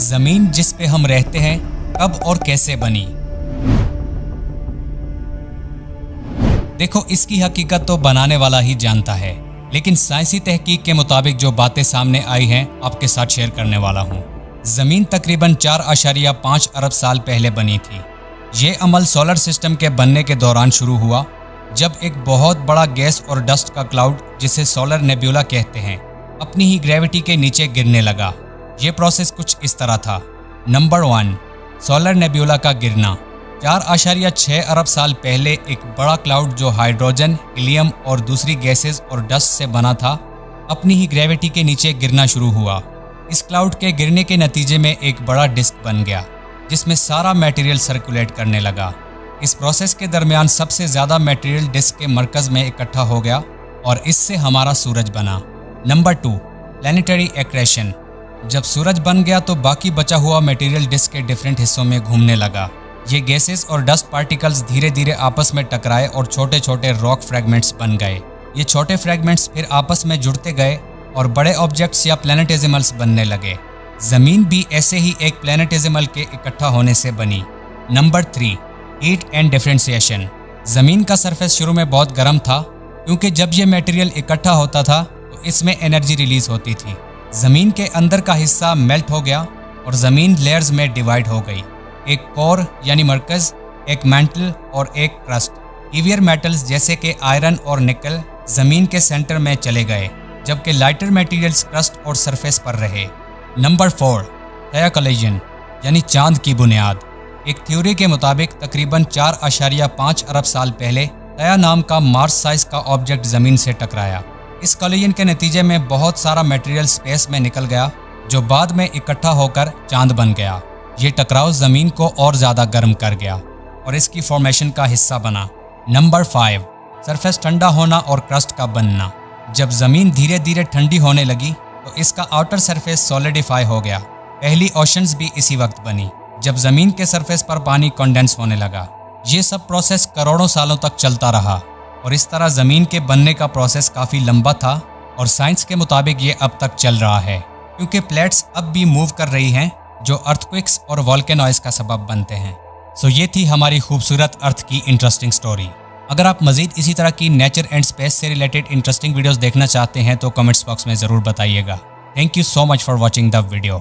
زمین جس پہ ہم رہتے ہیں کب اور کیسے بنی؟ دیکھو، اس کی حقیقت تو بنانے والا ہی جانتا ہے، لیکن سائنسی تحقیق کے مطابق جو باتیں سامنے آئی ہیں آپ کے ساتھ شیئر کرنے والا ہوں۔ زمین تقریباً 4.5 ارب سال پہلے بنی تھی۔ یہ عمل سولر سسٹم کے بننے کے دوران شروع ہوا، جب ایک بہت بڑا گیس اور ڈسٹ کا کلاؤڈ، جسے سولر نیبیولا کہتے ہیں، اپنی ہی گریوٹی کے نیچے گرنے لگا۔ یہ پروسیس کچھ اس طرح تھا۔ نمبر 1، سولر نیبیولا کا گرنا۔ 4.6 ارب سال پہلے ایک بڑا کلاؤڈ جو ہائیڈروجن، ہیلیم اور دوسری گیسز اور ڈسٹ سے بنا تھا، اپنی ہی گریوٹی کے نیچے گرنا شروع ہوا۔ اس کلاؤڈ کے گرنے کے نتیجے میں ایک بڑا ڈسک بن گیا، جس میں سارا میٹیریل سرکولیٹ کرنے لگا۔ اس پروسیس کے درمیان سب سے زیادہ میٹیریل ڈسک کے مرکز میں اکٹھا ہو گیا اور اس سے ہمارا سورج بنا۔ Number 2، planetary accretion. جب سورج بن گیا تو باقی بچا ہوا میٹیریل ڈسک کے ڈیفرنٹ حصوں میں گھومنے لگا۔ یہ گیسز اور ڈسٹ پارٹیکلز دھیرے دھیرے آپس میں ٹکرائے اور چھوٹے چھوٹے راک فریگمنٹس بن گئے۔ یہ چھوٹے فریگمنٹس پھر آپس میں جڑتے گئے اور بڑے آبجیکٹس یا پلانیٹزملز بننے لگے۔ زمین بھی ایسے ہی ایک پلانیٹزمل کے اکٹھا ہونے سے بنی۔ Number 3، heat and differentiation. زمین کا سرفیس شروع میں بہت گرم تھا، کیونکہ جب یہ میٹیریل اکٹھا ہوتا تھا تو اس میں انرجی ریلیز ہوتی تھی۔ زمین کے اندر کا حصہ میلٹ ہو گیا اور زمین لیئرز میں ڈیوائیڈ ہو گئی، ایک کور یعنی مرکز، ایک مینٹل اور ایک کرسٹ۔ ہیویئر میٹلز جیسے کہ آئرن اور نکل زمین کے سینٹر میں چلے گئے، جبکہ لائٹر میٹیریلز کرسٹ اور سرفیس پر رہے۔ نمبر 4، تھیا کولیجن یعنی چاند کی بنیاد۔ ایک تھیوری کے مطابق تقریباً 4.5 ارب سال پہلے تھیا نام کا مارس سائز کا آبجیکٹ زمین سے ٹکرایا۔ اس کولیجن کے نتیجے میں بہت سارا میٹیریل اسپیس میں نکل گیا، جو بعد میں اکٹھا ہو کر چاند بن گیا۔ یہ ٹکراؤ زمین کو اور زیادہ گرم کر گیا اور اس کی فارمیشن کا حصہ بنا۔ نمبر 5، سرفیس ٹھنڈا ہونا اور کرسٹ کا بننا۔ جب زمین دھیرے دھیرے ٹھنڈی ہونے لگی تو اس کا آؤٹر سرفیس سولیڈیفائی ہو گیا۔ پہلی اوشنز بھی اسی وقت بنی، جب زمین کے سرفیس پر پانی کنڈینس ہونے لگا۔ یہ سب پروسیس کروڑوں سالوں تک چلتا رہا اور اس طرح زمین کے بننے کا پروسیس کافی لمبا تھا اور سائنس کے مطابق یہ اب تک چل رہا ہے، کیونکہ پلیٹس اب بھی موو کر رہی ہیں جو ارتھکوئکس اور والکینوز کا سبب بنتے ہیں۔ یہ تھی ہماری خوبصورت ارتھ کی انٹرسٹنگ سٹوری۔ اگر آپ مزید اسی طرح کی نیچر اینڈ اسپیس سے ریلیٹڈ انٹرسٹنگ ویڈیوز دیکھنا چاہتے ہیں تو کمنٹس باکس میں ضرور بتائیے گا۔ Thank you so much for watching the video.